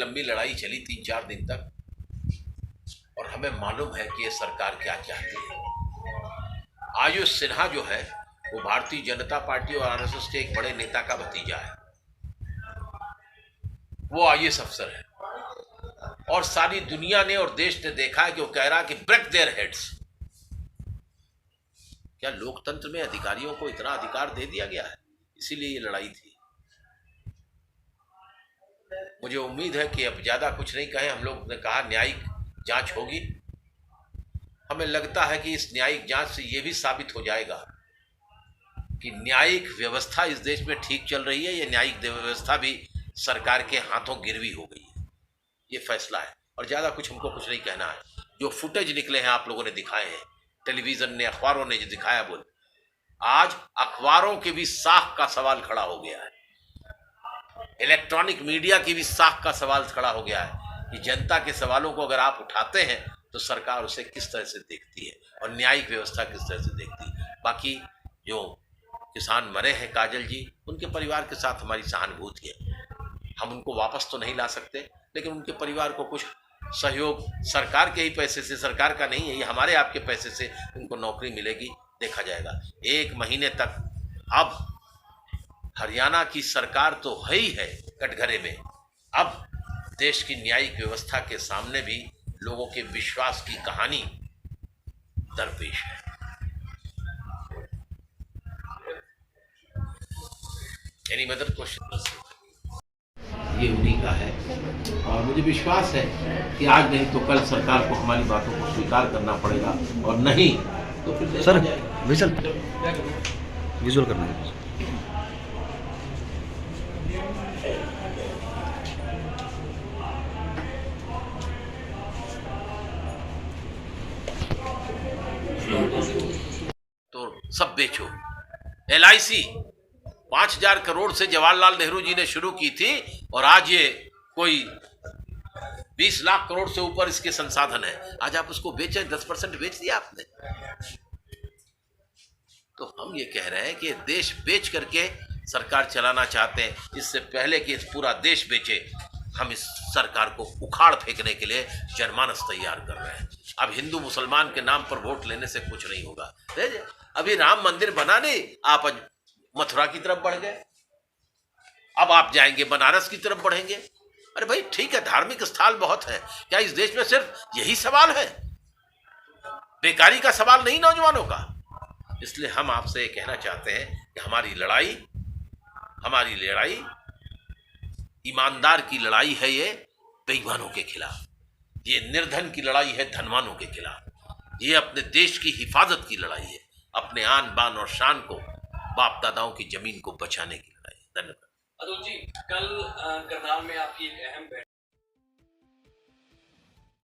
लंबी लड़ाई चली 3-4 दिन तक, और हमें मालूम है कि ये सरकार क्या चाहती है। आयुष सिन्हा जो है वो भारतीय जनता पार्टी और आरएसएस के एक बड़े नेता का भतीजा है। वो आईएएस अफसर है और सारी दुनिया ने और देश ने देखा है कि वो कह रहा है कि ब्रेक देयर हेड्स। क्या लोकतंत्र में अधिकारियों को इतना अधिकार दे दिया गया है? इसीलिए ये लड़ाई थी। मुझे उम्मीद है कि अब ज्यादा कुछ नहीं कहें। हम लोग ने कहा न्यायिक जांच होगी। हमें लगता है कि इस न्यायिक जांच से यह भी साबित हो जाएगा कि न्यायिक व्यवस्था इस देश में ठीक चल रही है या न्यायिक व्यवस्था भी सरकार के हाथों गिरवी हो गई है। ये फैसला है और ज्यादा कुछ हमको कुछ नहीं कहना है। जो फुटेज निकले हैं आप लोगों ने दिखाए हैं, टेलीविजन ने, अखबारों ने जो दिखाया, बोल आज अखबारों के भी साख का सवाल खड़ा हो गया है, इलेक्ट्रॉनिक मीडिया की भी साख का सवाल खड़ा हो गया है कि जनता के सवालों को अगर आप उठाते हैं तो सरकार उसे किस तरह से देखती है और न्यायिक व्यवस्था किस तरह से देखती है। बाकी जो किसान मरे हैं काजल जी, उनके परिवार के साथ हमारी सहानुभूति है। हम उनको वापस तो नहीं ला सकते, लेकिन उनके परिवार को कुछ सहयोग सरकार के ही पैसे से, सरकार का नहीं है ये, हमारे आपके पैसे से उनको नौकरी मिलेगी, देखा जाएगा। 1 महीने तक अब हरियाणा की सरकार तो है ही है कटघरे में, अब देश की न्यायिक व्यवस्था के सामने भी लोगों के विश्वास की कहानी दरपेश है। Any other question? ये उन्हीं का है और मुझे विश्वास है कि आज नहीं तो कल सरकार को हमारी बातों को स्वीकार करना पड़ेगा, और नहीं तो फिर सर विजुअल करना है। तो सब बेचो। LIC 5,000 करोड़ से जवाहरलाल नेहरू जी ने शुरू की थी और आज ये कोई 20 लाख करोड़ से ऊपर इसके संसाधन है। आज आप उसको बेचे, 10% बेच दिया आपने। तो हम ये कह रहे हैं कि देश बेच करके सरकार चलाना चाहते हैं। इससे पहले कि पूरा देश बेचे, हम इस सरकार को उखाड़ फेंकने के लिए जनमानस तैयार कर रहे हैं। अब हिंदू मुसलमान के नाम पर वोट लेने से कुछ नहीं होगा। अभी राम मंदिर बना नहीं, आप मथुरा की तरफ बढ़ गए, अब आप जाएंगे बनारस की तरफ बढ़ेंगे। अरे भाई ठीक है, धार्मिक स्थल बहुत है, क्या इस देश में सिर्फ यही सवाल है? बेकारी का सवाल नहीं नौजवानों का। इसलिए हम आपसे ये कहना चाहते हैं कि हमारी लड़ाई ईमानदार की लड़ाई है, ये बेईमानों के खिलाफ। ये निर्धन की लड़ाई है धनवानों के खिलाफ। ये अपने देश की हिफाजत की लड़ाई है, अपने आन बान और शान को, बाप दादाओं की जमीन को बचाने की लड़ाई। धन्यवाद। अतुल जी, कल करनाल में आपकी एक अहम